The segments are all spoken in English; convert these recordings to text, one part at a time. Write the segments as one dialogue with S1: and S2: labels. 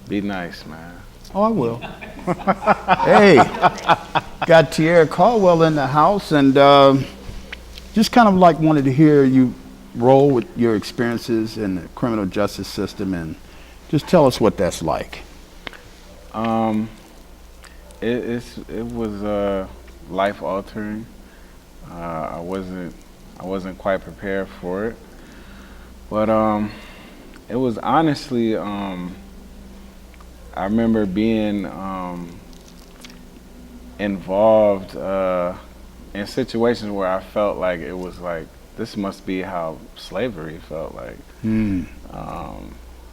S1: Be nice, man.
S2: Oh, I will. Hey, got Tierra Caldwell in the house, and just kind of like wanted to hear you roll with your experiences in the criminal justice system, and just tell us what that's like.
S1: Um, it was life altering. I wasn't quite prepared for it, but it was honestly I remember being involved in situations where I felt like it was like this must be how slavery felt like.
S2: Mm.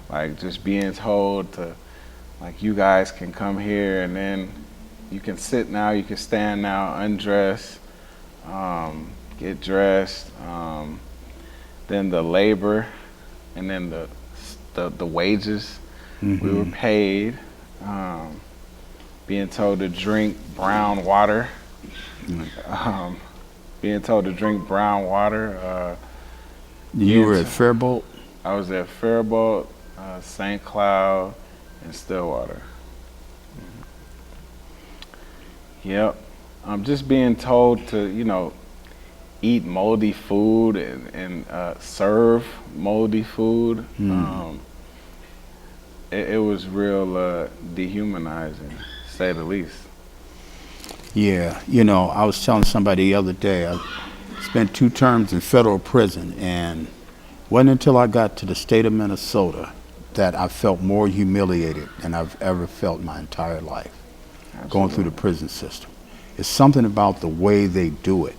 S1: Like just being told to like you guys can come here and then you can sit now, you can stand now, undress, get dressed, then the labor, and then the wages.
S2: Mm-hmm.
S1: We were paid, being told to drink brown water, being told to drink brown water.
S2: You were at Faribault?
S1: I was at Faribault, St. Cloud, and Stillwater. Yep. I'm just being told to, eat moldy food and serve moldy food. It was real dehumanizing, to say the least.
S2: Yeah, I was telling somebody the other day, I spent 2 terms in federal prison, and wasn't until I got to the state of Minnesota that I felt more humiliated than I've ever felt in my entire life.
S1: Absolutely.
S2: Going through the prison system. It's something about the way they do it,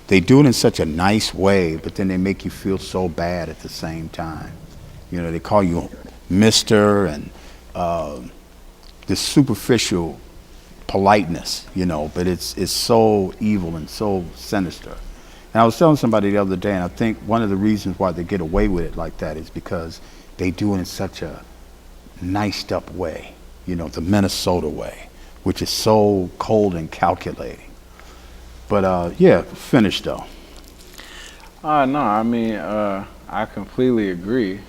S2: They do it in such a nice way, but then they make you feel so bad at the same time. They call you Mister and this superficial politeness, but it's so evil and so sinister. And I was telling somebody the other day, and I think one of the reasons why they get away with it like that is because they do it in such a niced up way, the Minnesota way, which is so cold and calculating. But yeah, finished though.
S1: No, I mean, I completely agree.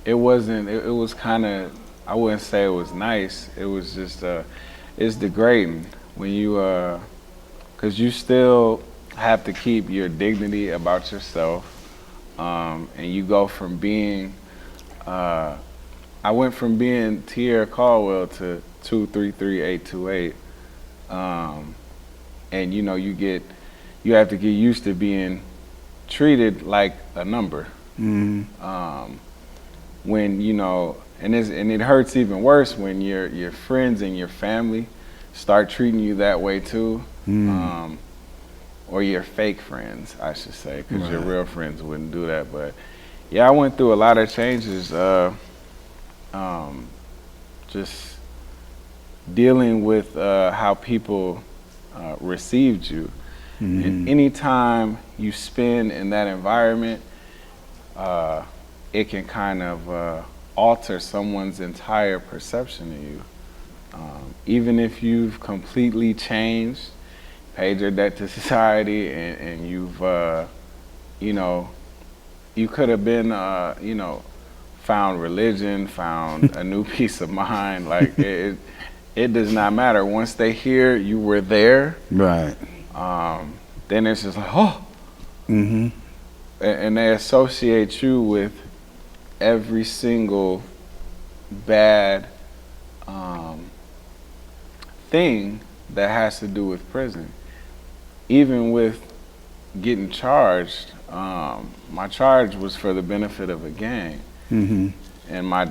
S1: It wasn't, it was kind of, I wouldn't say it was nice. It was just, it's degrading when you, because you still have to keep your dignity about yourself. And you go from being, I went from being Tierra Caldwell to 233828. And you have to get used to being treated like a number.
S2: Mm-hmm.
S1: When and it hurts even worse when your friends and your family start treating you that way too. Or your fake friends, I should say, because your real friends wouldn't do that. But yeah, I went through a lot of changes, just dealing with how people received you.
S2: Mm-hmm.
S1: And any time you spend in that environment, it can kind of alter someone's entire perception of you. Even if you've completely changed, paid your debt to society, and you've, you could have been, found religion, found a new peace of mind. Like it does not matter. Once they hear you were there,
S2: right?
S1: Then it's just like, oh,
S2: mm-hmm.
S1: And they associate you with every single bad thing that has to do with prison. Even with getting charged, my charge was for the benefit of a gang.
S2: Mm-hmm.
S1: And my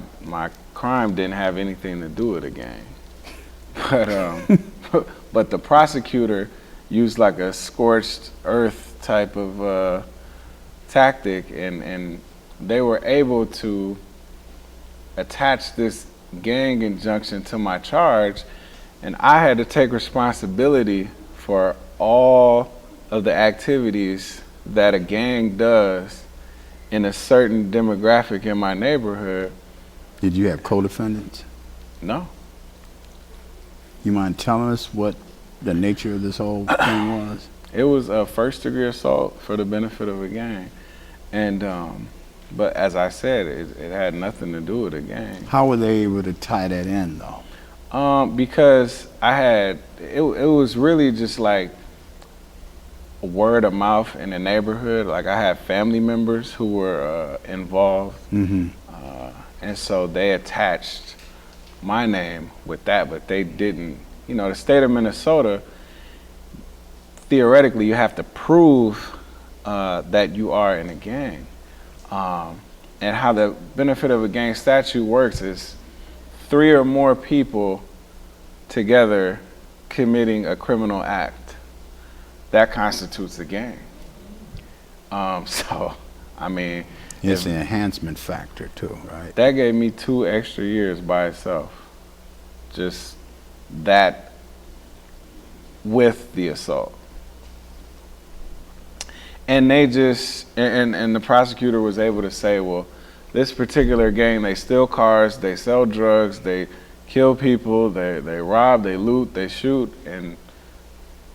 S1: crime didn't have anything to do with a gang. But the prosecutor used like a scorched earth type of tactic, and they were able to attach this gang injunction to my charge, and I had to take responsibility for all of the activities that a gang does in a certain demographic in my neighborhood.
S2: Did you have co-defendants?
S1: No.
S2: You mind telling us what the nature of this whole thing was?
S1: It was a first-degree assault for the benefit of a gang. And But as I said, it had nothing to do with the gang.
S2: How were they able to tie that in, though?
S1: Because I had it was really just like word of mouth in the neighborhood. Like I had family members who were involved, and so they attached my name with that, but they didn't. You know, the state of Minnesota, theoretically, you have to prove that you are in a gang. And how the benefit of a gang statute works is 3 or more people together committing a criminal act. That constitutes a gang. So, I mean,
S2: It's an enhancement factor too, right?
S1: that gave me 2 extra years by itself. Just that with the assault. And they just, and the prosecutor was able to say, well, this particular gang, they steal cars, they sell drugs, they kill people, they rob, they loot, they shoot, and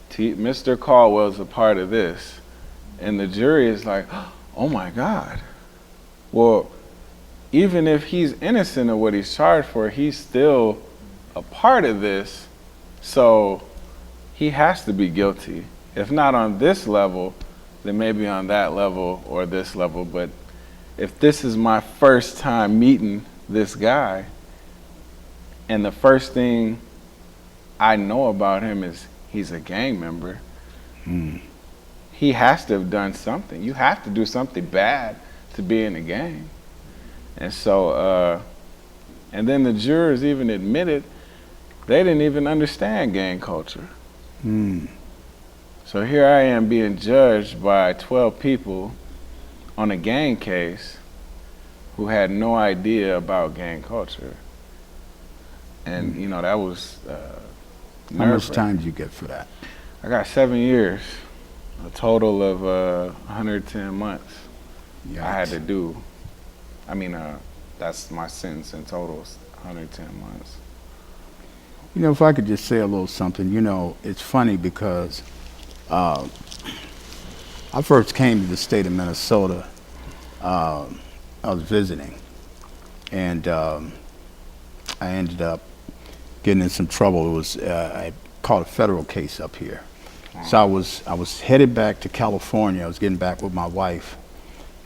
S1: Mr. Caldwell's a part of this. And the jury is like, oh my God. Well, even if he's innocent of what he's charged for, he's still a part of this, so he has to be guilty. If not on this level, then maybe on that level or this level. But if this is my first time meeting this guy, and the first thing I know about him is he's a gang member, he has to have done something. You have to do something bad to be in a gang. And so, and then the jurors even admitted they didn't even understand gang culture. So here I am being judged by 12 people on a gang case who had no idea about gang culture. And, you know, that was
S2: How much time did you get for that?
S1: I got 7 years, a total of 110 months I had to do. I mean, that's my sentence in total, 110 months.
S2: You know, if I could just say a little something, you know, it's funny because I first came to the state of Minnesota. I was visiting, and I ended up getting in some trouble. It was I caught a federal case up here, so I was headed back to California. I was getting back with my wife,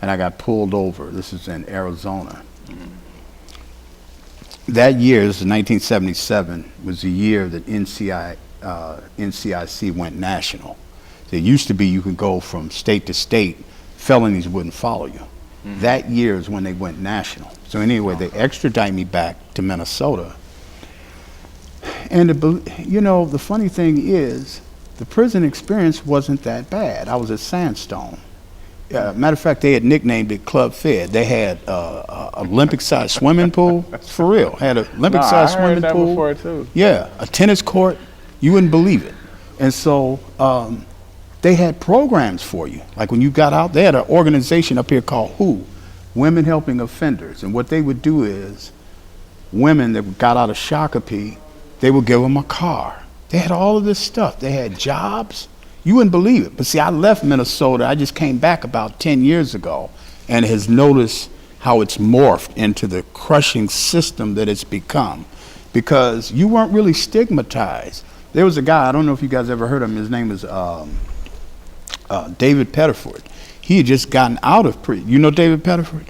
S2: and I got pulled over. This is in Arizona. That year, this is 1977, was the year that NCIC went national. There used to be you could go from state to state, felonies wouldn't follow you. That year is when they went national. So anyway, they extradited me back to Minnesota. And you know, the funny thing is, the prison experience wasn't that bad. I was at Sandstone. Matter of fact, they had nicknamed it Club Fed. They had Olympic-sized swimming pool. For real, had an Olympic-sized swimming pool.
S1: Before too.
S2: Yeah, a tennis court. You wouldn't believe it. And so they had programs for you. Like when you got out, they had an organization up here called WHO, Women Helping Offenders. And what they would do is, women that got out of Shakopee, they would give them a car. They had all of this stuff. They had jobs. You wouldn't believe it. But see, I left Minnesota. I just came back about 10 years ago and has noticed how it's morphed into the crushing system that it's become, because you weren't really stigmatized. There was a guy, I don't know if you guys ever heard of him. His name is David Pettiford. He had just gotten out of prison. You know David Pettiford?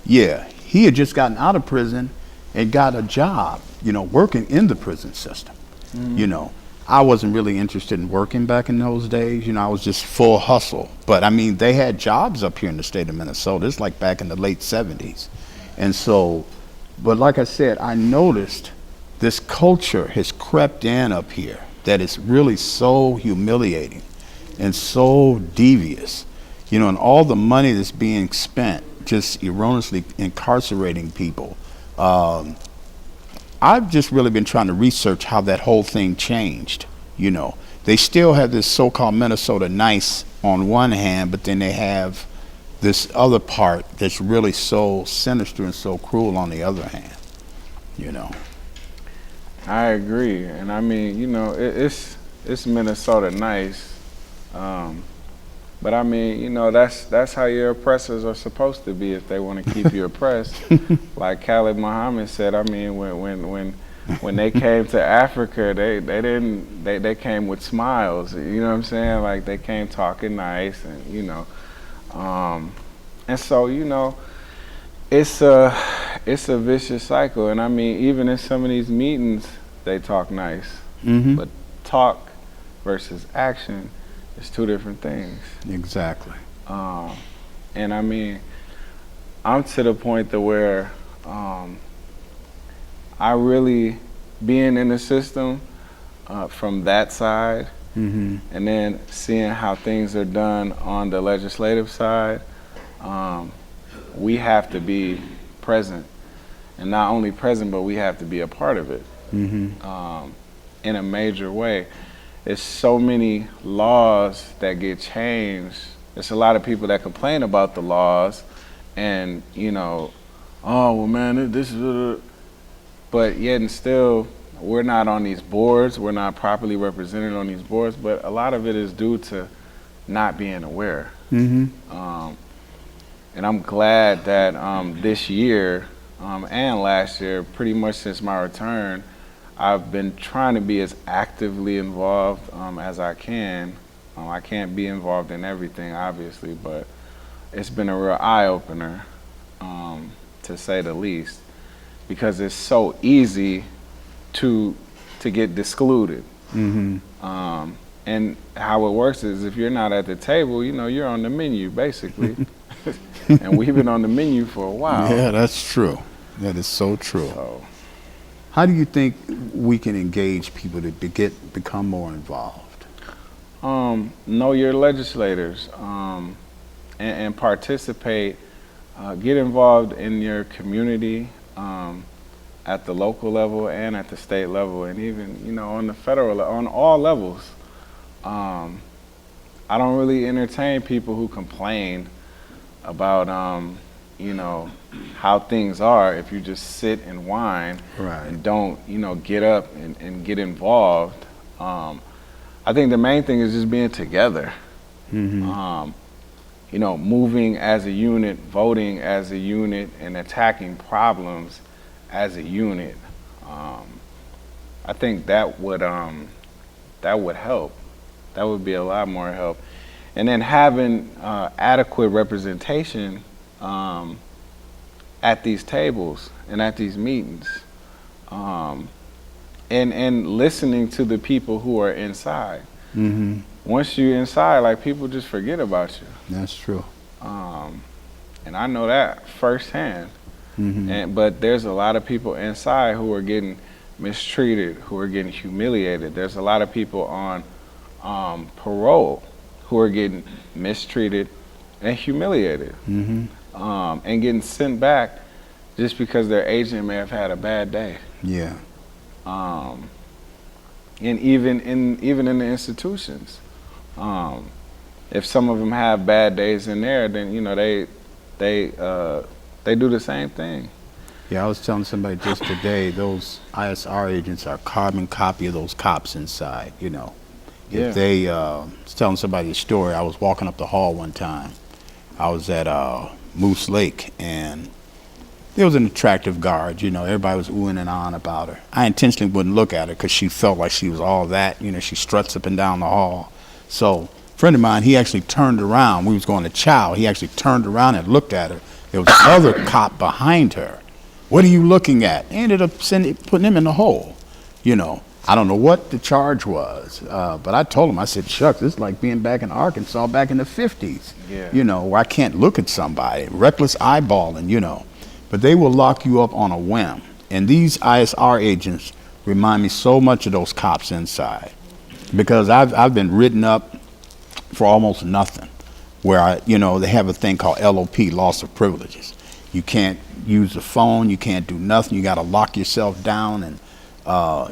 S2: Yeah, he had just gotten out of prison and got a job, you know, working in the prison system. You know, I wasn't really interested in working back in those days. You know, I was just full hustle. But I mean, they had jobs up here in the state of Minnesota. It's like back in the late 70s. And so, but like I said, I noticed this culture has crept in up here that is really so humiliating and so devious. You know, and all the money that's being spent just erroneously incarcerating people. I've just really been trying to research how that whole thing changed. You know, they still have this so-called Minnesota nice on one hand, but then they have this other part that's really so sinister and so cruel on the other hand, you know.
S1: I agree. And I mean, you know, it's Minnesota nice. But I mean, you know, that's how your oppressors are supposed to be if they want to keep you oppressed. Like Khalid Muhammad said, I mean, when they came to Africa, they came with smiles. You know what I'm saying? Like they came talking nice, and you know, and so you know, it's a vicious cycle. And I mean, even in some of these meetings, they talk nice,
S2: Mm-hmm.
S1: but talk versus action is two different things.
S2: Exactly.
S1: Um, and I mean, I'm to the point to where I really being in the system from that side,
S2: Mm-hmm.
S1: and then seeing how things are done on the legislative side, we have to be present, and not only present, but we have to be a part of it
S2: Mm-hmm.
S1: in a major way. There's so many laws that get changed. There's a lot of people that complain about the laws, and you know, oh well, man, this is. But yet and still, we're not on these boards. We're not properly represented on these boards. But a lot of it is due to not being aware.
S2: Mm-hmm.
S1: And I'm glad that this year and last year, pretty much since my return, I've been trying to be as actively involved as I can. I can't be involved in everything, obviously, but it's been a real eye-opener, to say the least, because it's so easy to get discluded.
S2: Mm-hmm.
S1: And how it works is if you're not at the table, you know, you're on the menu, basically. And we've been on the menu for a while.
S2: Yeah, that's true. That is so true.
S1: So,
S2: How do you think we can engage people to become more involved?
S1: know your legislators, and participate. Get involved in your community at the local level and at the state level, and even you know on the federal on all levels. I don't really entertain people who complain about you know how things are if you just sit and whine
S2: Right.
S1: and don't you know get up and get involved. I think the main thing is just being together.
S2: Mm-hmm.
S1: You know, moving as a unit, voting as a unit, and attacking problems as a unit. I think that would help. That would be a lot more help. And then having adequate representation at these tables and at these meetings, and listening to the people who are inside.
S2: Mm-hmm.
S1: Once you're inside, like people just forget about you.
S2: That's true.
S1: And I know that firsthand.
S2: Mm-hmm.
S1: But there's a lot of people inside who are getting mistreated, who are getting humiliated. There's a lot of people on parole who are getting mistreated and humiliated,
S2: Mm-hmm.
S1: and getting sent back just because their agent may have had a bad day.
S2: Yeah.
S1: And even in the institutions, if some of them have bad days in there, then you know they do the same thing.
S2: Yeah, I was telling somebody just today, those ISR agents are carbon copy of those cops inside, you know.
S1: Yeah.
S2: If they, I was telling somebody a story, I was walking up the hall one time. I was at Moose Lake, and there was an attractive guard, you know, everybody was oohing and ahhing about her. I intentionally wouldn't look at her because she felt like she was all that, you know, she struts up and down the hall. So a friend of mine, he actually turned around, we was going to chow, he actually turned around and looked at her. There was another cop behind her. What are you looking at? Ended up putting him in the hole, you know. I don't know what the charge was, but I told him, I said, shucks, this is like being back in Arkansas back in the 50s,
S1: Yeah.
S2: you know, where I can't look at somebody, reckless eyeballing, you know. But they will lock you up on a whim. And these ISR agents remind me so much of those cops inside, because I've been written up for almost nothing, where you know, they have a thing called LOP, loss of privileges. You can't use the phone, you can't do nothing, you got to lock yourself down, and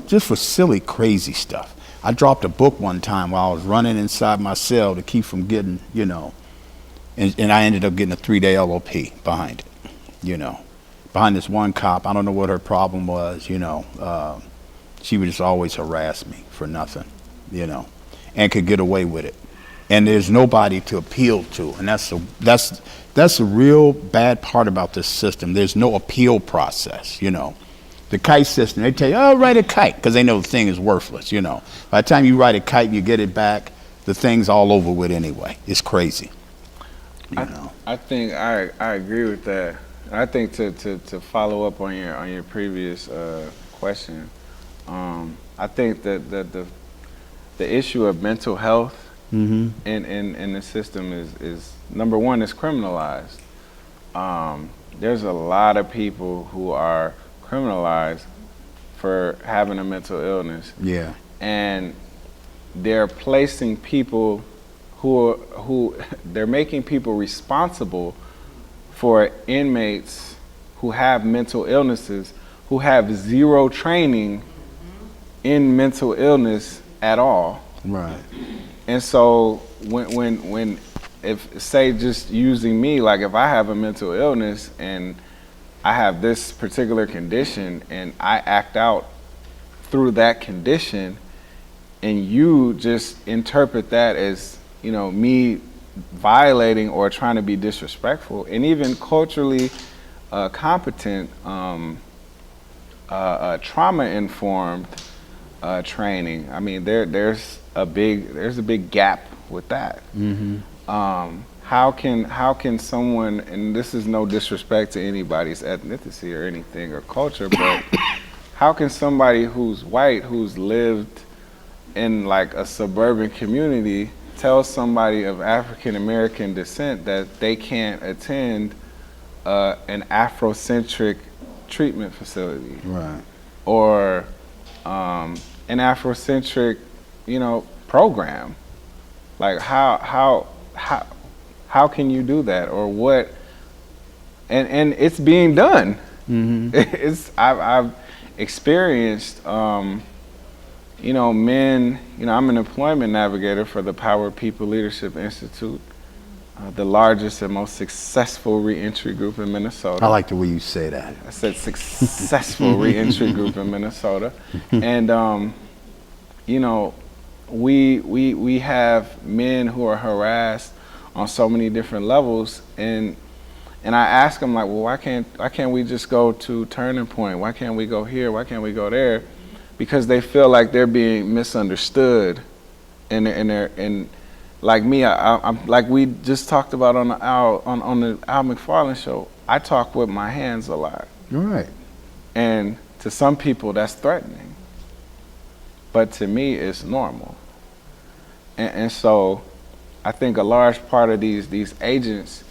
S2: just for silly, crazy stuff. I dropped a book one time while I was running inside my cell to keep from getting, you know, and I ended up getting a 3-day LOP behind it, you know. Behind this one cop, I don't know what her problem was, you know. She would just always harass me for nothing, you know, and could get away with it. and there's nobody to appeal to, and that's a real bad part about this system. There's no appeal process, you know. The kite system, they tell you, oh, write a kite, because they know the thing is worthless, you know. By the time you write a kite and you get it back, the thing's all over with anyway. It's crazy, you know.
S1: I think I agree with that. I think to follow up on your previous question, I think that the issue of mental health in the system is number one, is criminalized. There's a lot of people who are criminalized for having a mental illness.
S2: Yeah.
S1: And they're placing people who they're making people responsible for inmates who have mental illnesses, who have zero training in mental illness at all.
S2: Right.
S1: And so when if, say, just using me, like if I have a mental illness and I have this particular condition and I act out through that condition, and you just interpret that as, you know, me violating or trying to be disrespectful, and even culturally competent, trauma-informed training. I mean, there's a big gap with that. How can someone, and this is no disrespect to anybody's ethnicity or anything or culture, but how can somebody who's white, who's lived in like a suburban community, tell somebody of African American descent that they can't attend an Afrocentric treatment facility,
S2: Right.
S1: or an Afrocentric, you know, program? Like how can you do that, or what? And it's being done. It's I've experienced. You know, men, you know, I'm an employment navigator for the Power People Leadership Institute, the largest and most successful reentry group in Minnesota.
S2: I like the way you say that.
S1: I said successful reentry group in Minnesota. And, you know, we have men who are harassed on so many different levels. And I ask them, like, well, why can't we just go to Turning Point? Why can't we go here? Why can't we go there? Because they feel like they're being misunderstood, and like me, I'm like we just talked about on the Al McFarlane show. I talk with my hands a lot,
S2: Right.
S1: and to some people that's threatening, but to me it's normal. And so, I think a large part of these agents,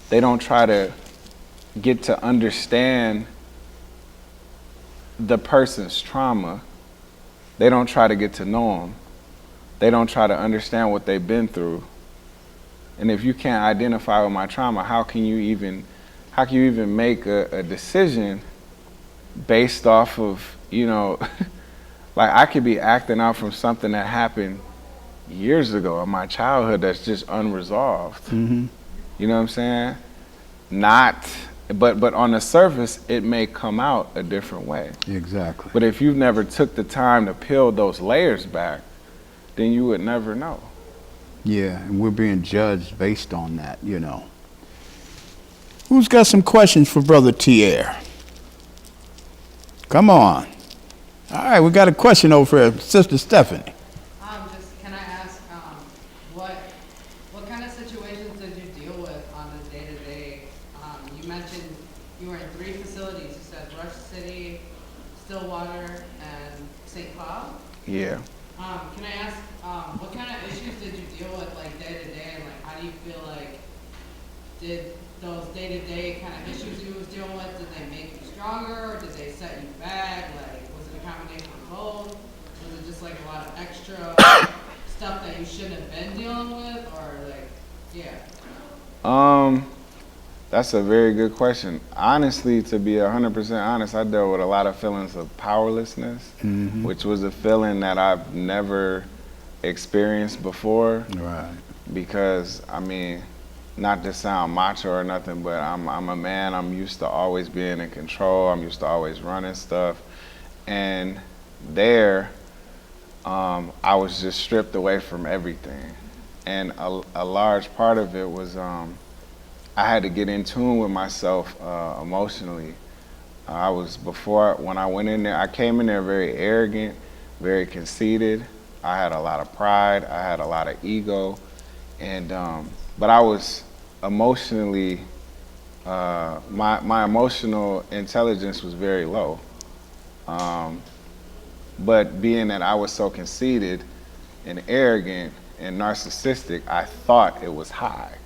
S1: they don't try to get to understand the person's trauma. They don't try to get to know them. They don't try to understand what they've been through. And if you can't identify with my trauma, how can you even make a decision based off of, you know, like I could be acting out from something that happened years ago in my childhood that's just unresolved. You know what I'm saying? But on the surface, it may come out a different way.
S2: Exactly.
S1: But if you've never took the time to peel those layers back, then you would never know.
S2: Yeah, and we're being judged based on that, you know. Who's got some questions for Brother Tierre? Come on. All right, we got a question over for Sister Stephanie.
S3: Just can I ask, what kind of situations did you deal with on a day-to-day? You mentioned you were in 3 facilities. You said Rush City, Stillwater, and St. Cloud.
S1: Yeah.
S3: Can I ask, what kind of issues did you deal with, like day-to-day, and like how do you feel like did those day-to-day kind of issues you was dealing with, did they make you stronger, or did they set you back? Like, was it a combination of both? Was it just like a lot of extra stuff that you shouldn't have been dealing with, or like, yeah?
S1: That's a very good question. Honestly, to be 100% honest, I dealt with a lot of feelings of powerlessness, which was a feeling that I've never experienced before.
S2: Right.
S1: Because, I mean, not to sound macho or nothing, but I'm a man. I'm used to always being in control. I'm used to always running stuff. And there, I was just stripped away from everything. and a large part of it was I had to get in tune with myself emotionally. When I went in there, I came in there very arrogant, very conceited. I had a lot of pride. I had a lot of ego, and but I was emotionally, my emotional intelligence was very low. Um, but being that I was so conceited and arrogant and narcissistic, I thought it was high.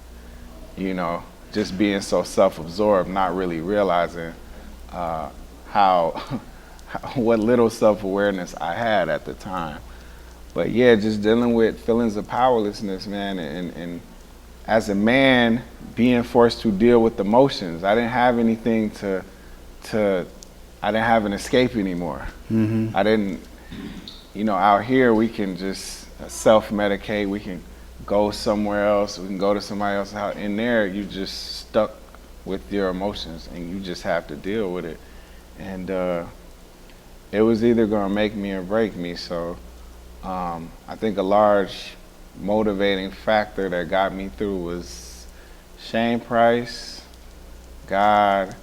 S1: You know, just being so self-absorbed, not really realizing how what little self-awareness I had at the time. But yeah, just dealing with feelings of powerlessness, man, and as a man being forced to deal with emotions. I didn't have anything to I didn't have an escape anymore. I didn't, you know, out here we can just self-medicate, we can go somewhere else, we can go to somebody else's house. In there, you just stuck with your emotions and you just have to deal with it. And it was either gonna make me or break me. So I think a large motivating factor that got me through was Shane Price, God,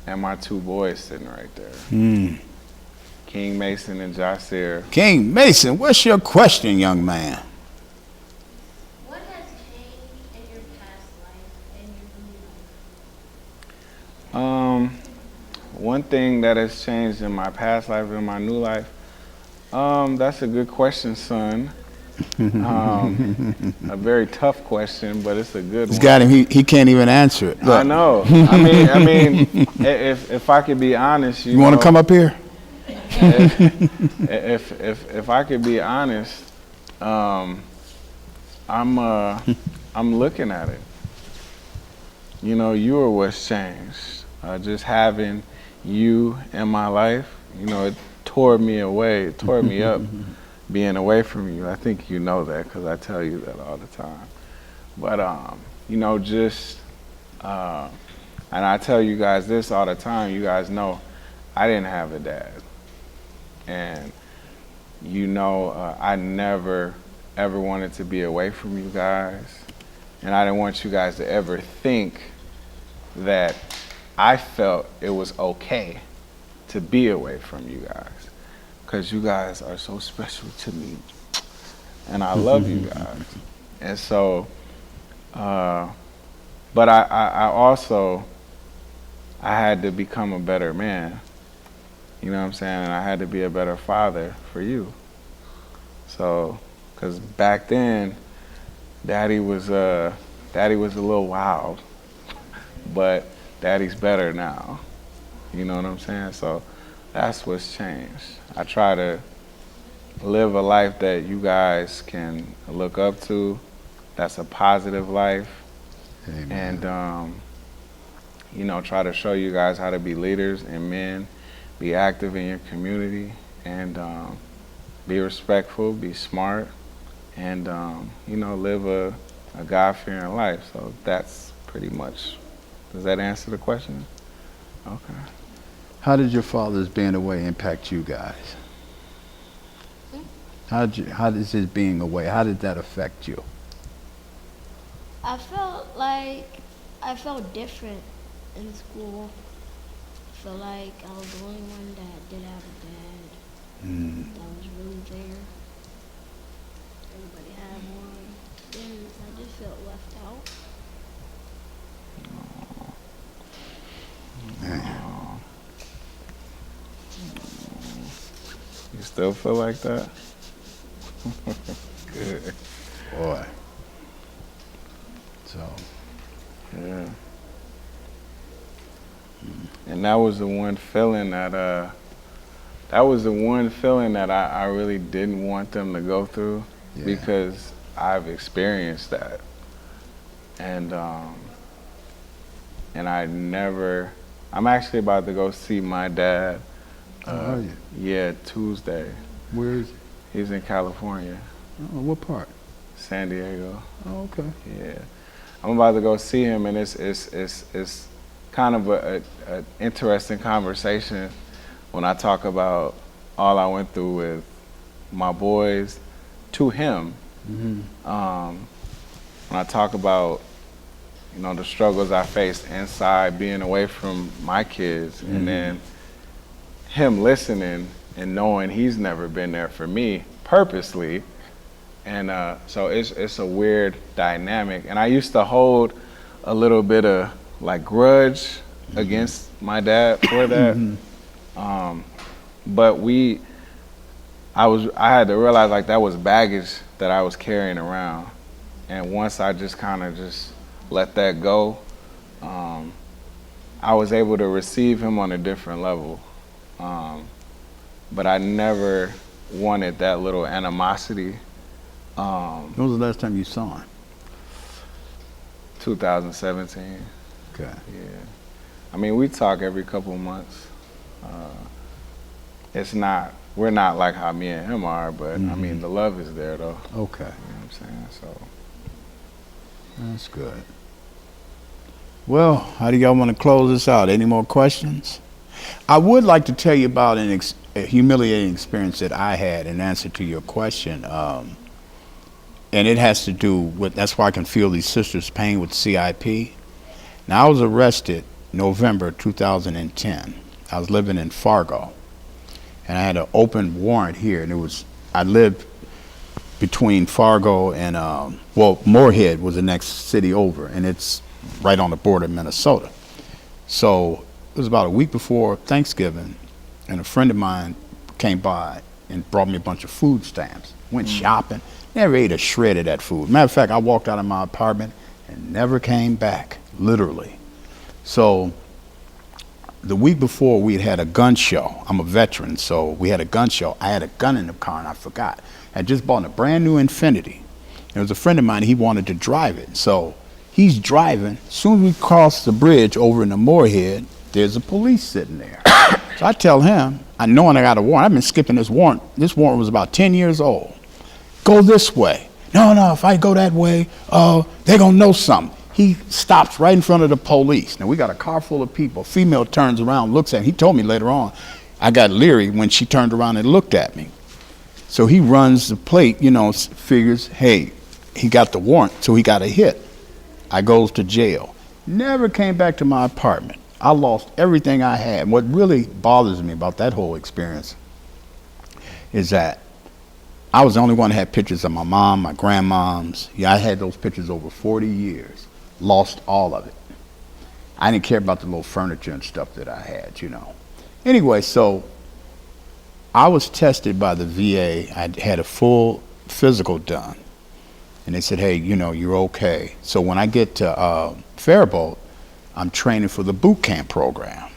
S1: and my two boys sitting right there. King Mason and Josir.
S2: King Mason, what's your question, young man?
S4: What has changed in your past life and your new life?
S1: One thing that has changed in my past life and my new life, that's a good question, son. A very tough question, but it's a good
S2: It's
S1: one.
S2: got him. He can't even answer it.
S1: I
S2: Look,
S1: know. I mean, if I could be honest,
S2: you want to come up here?
S1: If I could be honest, I'm looking at it. You know, you are what's changed. Just having you in my life, you know, it tore me away, it tore me up being away from you. I think you know that because I tell you that all the time. But, you know, just, and I tell you guys this all the time, you guys know I didn't have a dad. And, you know, I never, ever wanted to be away from you guys. And I didn't want you guys to ever think that I felt it was okay to be away from you guys. Because you guys are so special to me. And I love you guys. And so, but I also, I had to become a better man. You know what I'm saying? And I had to be a better father for you. So, because back then, Daddy was a little wild, but Daddy's better now. You know what I'm saying? So that's what's changed. I try to live a life that you guys can look up to. That's a positive life.
S2: Amen.
S1: And, you know, try to show you guys how to be leaders and men, be active in your community, and be respectful, be smart, and, you know, live a God-fearing life. So that's pretty much, does that answer the question? Okay.
S2: How did your father's being away impact you guys? How does his being away, how did that affect you?
S4: I felt different in school. I felt like I was the only one that did have a dad that was really there. Everybody had one. Then I just felt left out.
S1: You still feel like that? Good.
S2: Boy. So.
S1: Yeah. And that was the one feeling that I really didn't want them to go through because I've experienced that. And I'm actually about to go see my dad.
S2: How are you?
S1: Yeah, Tuesday.
S2: Where is he?
S1: He's in California,
S2: Oh, what part?
S1: San Diego.
S2: Oh, okay.
S1: Yeah, I'm about to go see him, and it's kind of a interesting conversation when I talk about all I went through with my boys to him. when I talk about, you know, the struggles I faced inside being away from my kids, and then him listening and knowing he's never been there for me purposely. And so it's a weird dynamic. And I used to hold a little bit of like grudge against my dad for that. But I had to realize like that was baggage that I was carrying around. And once I just kind of just let that go, I was able to receive him on a different level. But I never wanted that little animosity.
S2: When was the last time you saw him?
S1: 2017.
S2: Okay.
S1: Yeah. I mean, we talk every couple of months. We're not like how me and him are, but I mean, the love is there though.
S2: Okay.
S1: You know what I'm saying? So.
S2: That's good. Well, how do y'all want to close this out? Any more questions? I would like to tell you about a humiliating experience that I had in answer to your question. And it has to do with, that's why I can feel these sisters' pain with CIP. Now, I was arrested November 2010. I was living in Fargo. And I had an open warrant here. And I lived between Fargo and, Moorhead was the next city over. And it's right on the border of Minnesota. So it was about a week before Thanksgiving. And a friend of mine came by and brought me a bunch of food stamps. Went shopping. Never ate a shred of that food. Matter of fact, I walked out of my apartment and never came back, literally. So the week before, we had a gun show. I'm a veteran, so we had a gun show. I had a gun in the car, and I forgot. I had just bought a brand new Infiniti. There was a friend of mine, he wanted to drive it. So he's driving. As soon as we cross the bridge over in the Moorhead, there's a police sitting there. So I tell him, I know I got a warrant. I've been skipping this warrant. This warrant was about 10 years old. Go this way. No, if I go that way, they're going to know something. He stops right in front of the police. Now, we got a car full of people. Female turns around, looks at him. He told me later on, I got leery when she turned around and looked at me. So he runs the plate, figures, hey, he got the warrant, so he got a hit. I goes to jail. Never came back to my apartment. I lost everything I had. What really bothers me about that whole experience is that I was the only one that had pictures of my mom, my grandmoms. Yeah, I had those pictures over 40 years. Lost all of it. I didn't care about the little furniture and stuff that I had, Anyway, so I was tested by the VA. I had a full physical done. And they said, hey, you're okay. So when I get to Faribault, I'm training for the boot camp program.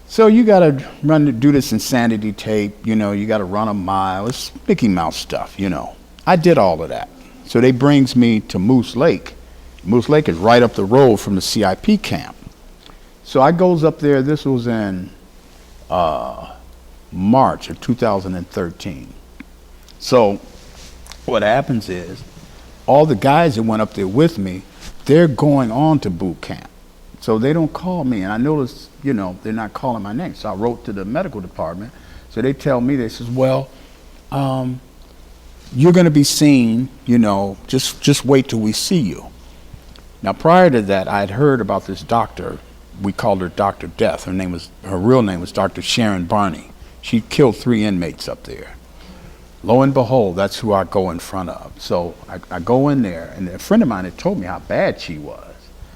S2: So you got to do this insanity tape, you got to run a mile. It's Mickey Mouse stuff, I did all of that. So they brings me to Moose Lake. Moose Lake is right up the road from the CIP camp. So I goes up there. This was in March of 2013. So what happens is all the guys that went up there with me, they're going on to boot camp. So they don't call me, and I noticed, they're not calling my name. So I wrote to the medical department. So they tell me, they says, well, you're going to be seen, just wait till we see you. Now, prior to that, I had heard about this doctor. We called her Dr. Death. Her real name was Dr. Sharon Barney. She killed 3 inmates up there. Lo and behold, that's who I go in front of. So I go in there, and a friend of mine had told me how bad she was.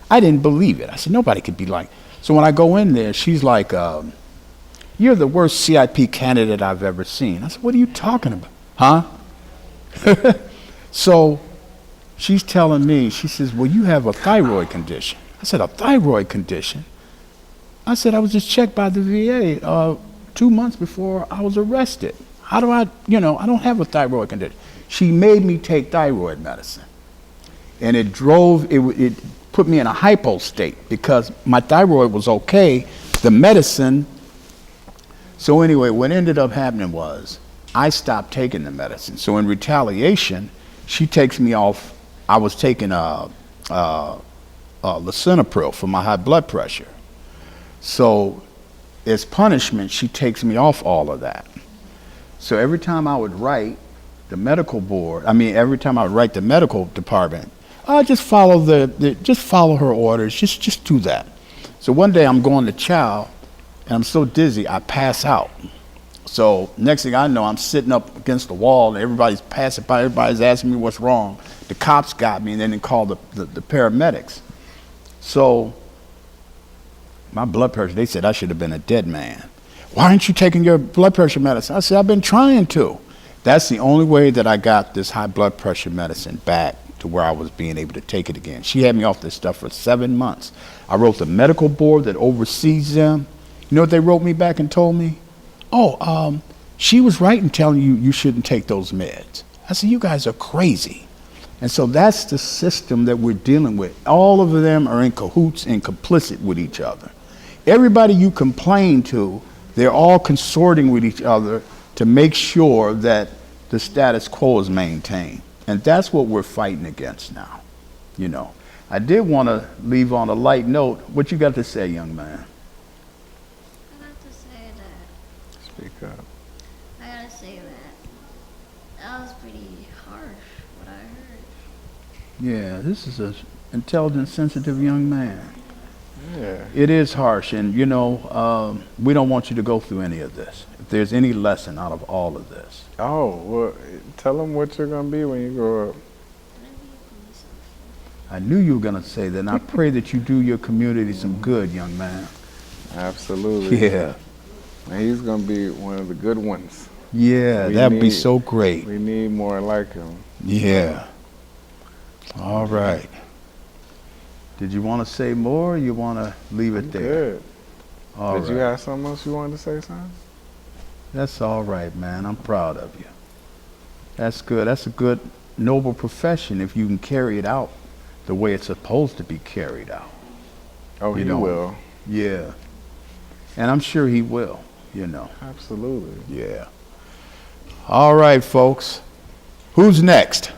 S2: I didn't believe it. I said, nobody could be like. So when I go in there, she's like, you're the worst CIP candidate I've ever seen. I said, what are you talking about? Huh? So she's telling me, she says, well, you have a thyroid condition. I said, a thyroid condition? I said, I was just checked by the VA 2 months before I was arrested. How do I, I don't have a thyroid condition. She made me take thyroid medicine. And it put me in a hypo state because my thyroid was okay. The medicine. So anyway, what ended up happening was I stopped taking the medicine. So in retaliation, she takes me off. I was taking lisinopril for my high blood pressure. So as punishment, she takes me off all of that. So every time I would write the medical board, every time I would write the medical department, Just follow just follow her orders. Just do that. So one day I'm going to chow, and I'm so dizzy I pass out. So next thing I know, I'm sitting up against the wall, and everybody's passing by. Everybody's asking me what's wrong. The cops got me, and then they called the paramedics. So my blood pressure, they said I should have been a dead man. Why aren't you taking your blood pressure medicine? I said, I've been trying to. That's the only way that I got this high blood pressure medicine back to where I was being able to take it again. She had me off this stuff for 7 months. I wrote the medical board that oversees them. You know what they wrote me back and told me? Oh, she was right in telling you you shouldn't take those meds. I said, you guys are crazy. And so that's the system that we're dealing with. All of them are in cahoots and complicit with each other. Everybody you complain to, they're all consorting with each other to make sure that the status quo is maintained. And that's what we're fighting against now. You know, I did want to leave on a light note. What you got to say, young man?
S4: I got to say that.
S1: Speak up.
S4: I gotta say that was pretty harsh, what I heard.
S2: Yeah, this is an intelligent, sensitive young man.
S1: Yeah.
S2: It is harsh, and you know, we don't want you to go through any of this. If there's any lesson out of all of this.
S1: Oh, well, tell them what you're going to be when you grow up.
S4: I'm gonna be a police officer.
S2: I knew you were going to say that, and I pray that you do your community some good, young man.
S1: Absolutely.
S2: Yeah.
S1: And he's going to be one of the good ones.
S2: Yeah, that'd be so great.
S1: We need more like him.
S2: Yeah. All right. Did you want to say more, or you want to leave it there?
S1: Good.
S2: All
S1: Did you
S2: right.
S1: have something else you wanted to say, son?
S2: That's all right, man. I'm proud of you. That's good. That's a good, noble profession if you can carry it out the way it's supposed to be carried out.
S1: Oh,
S2: You
S1: he
S2: know.
S1: will.
S2: Yeah. And I'm sure he will, you know.
S1: Absolutely.
S2: Yeah. All right, folks. Who's next?